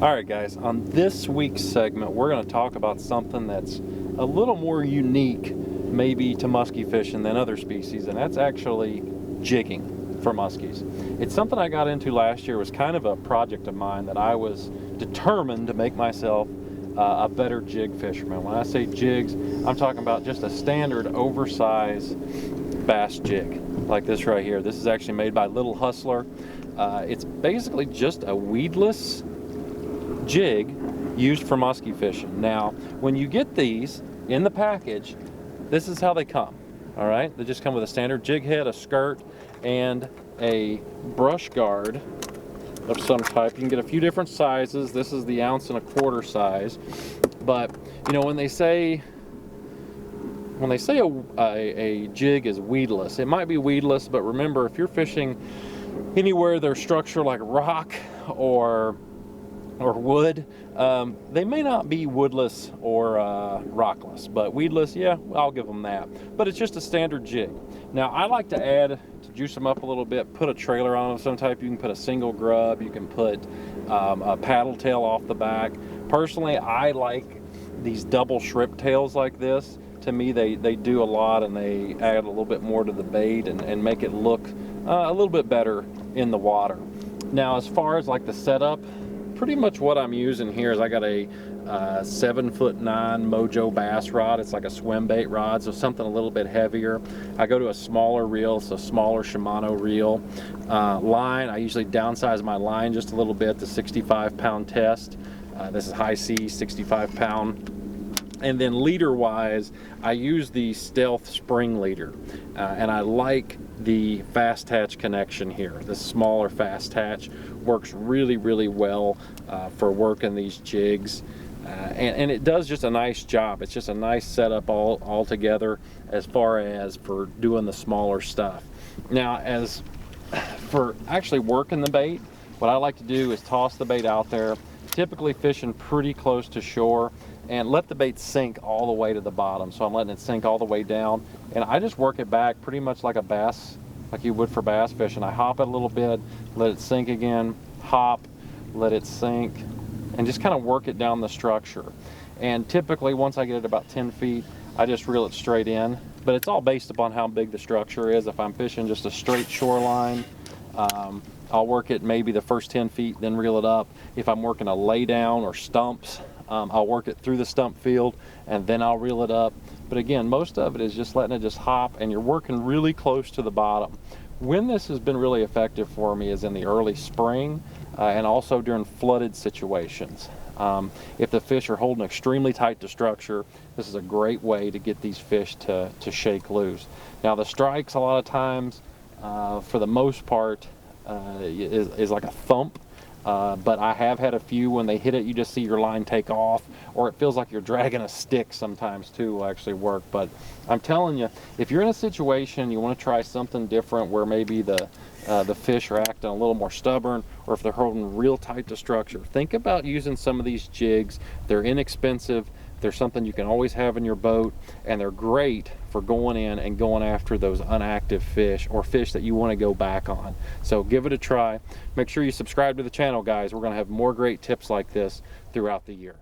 Alright guys, on this week's segment we're going to talk about something that's a little more unique maybe to musky fishing than other species, and that's actually jigging for muskies. It's something I got into last year. It was kind of a project of mine that I was determined to make myself a better jig fisherman. When I say jigs, I'm talking about just a standard oversized bass jig like this right here. This is actually made by Little Hustler. It's basically just a weedless jig used for musky fishing. Now, when you get these in the package, this is how they come. All right, they just come with a standard jig head, a skirt, and a brush guard of some type. You can get a few different sizes. This is the 1.25 ounce size. But you know, when they say a jig is weedless, it might be weedless, but remember, if you're fishing anywhere there's structure like rock or wood, they may not be woodless or rockless, but weedless, yeah, I'll give them that. But it's just a standard jig. Now, I like to add, to juice them up a little bit, put a trailer on them of some type. You can put a single grub, you can put a paddle tail off the back. Personally, I like these double shrimp tails like this. To me, they do a lot, and they add a little bit more to the bait and make it look a little bit better in the water. Now, as far as like the setup, pretty much what I'm using here is I got a 7'9" Mojo bass rod. It's like a swim bait rod, so something a little bit heavier. I go to a smaller reel, so smaller Shimano reel. Line, I usually downsize my line just a little bit to 65-pound test. This is high C, 65-pound. And then leader wise, I use the Stealth spring leader, and I like the fast hatch connection here. The smaller fast hatch works really well for working these jigs, and it does just a nice job. It's just a nice setup all together as far as for doing the smaller stuff. Now, as for actually working the bait, what I like to do is toss the bait out there, typically fishing pretty close to shore, and let the bait sink all the way to the bottom. So I'm letting it sink all the way down, and I just work it back pretty much like a bass, like you would for bass fishing. I hop it a little bit, let it sink again, hop, let it sink, and just kind of work it down the structure. And typically once I get it about 10 feet, I just reel it straight in. But it's all based upon how big the structure is. If I'm fishing just a straight shoreline, I'll work it maybe the first 10 feet, then reel it up. If I'm working a lay down or stumps, I'll work it through the stump field and then I'll reel it up. But again, most of it is just letting it just hop, and you're working really close to the bottom. When this has been really effective for me is in the early spring and also during flooded situations. If the fish are holding extremely tight to structure, this is a great way to get these fish to shake loose. Now, the strikes a lot of times, for the most part, is like a thump. But I have had a few when they hit it, you just see your line take off, or it feels like you're dragging a stick sometimes too will actually work. But I'm telling you, if you're in a situation you want to try something different where maybe the fish are acting a little more stubborn, or if they're holding real tight to structure, think about using some of these jigs. They're inexpensive. They're something you can always have in your boat, and they're great for going in and going after those inactive fish or fish that you want to go back on. So give it a try. Make sure you subscribe to the channel, guys. We're going to have more great tips like this throughout the year.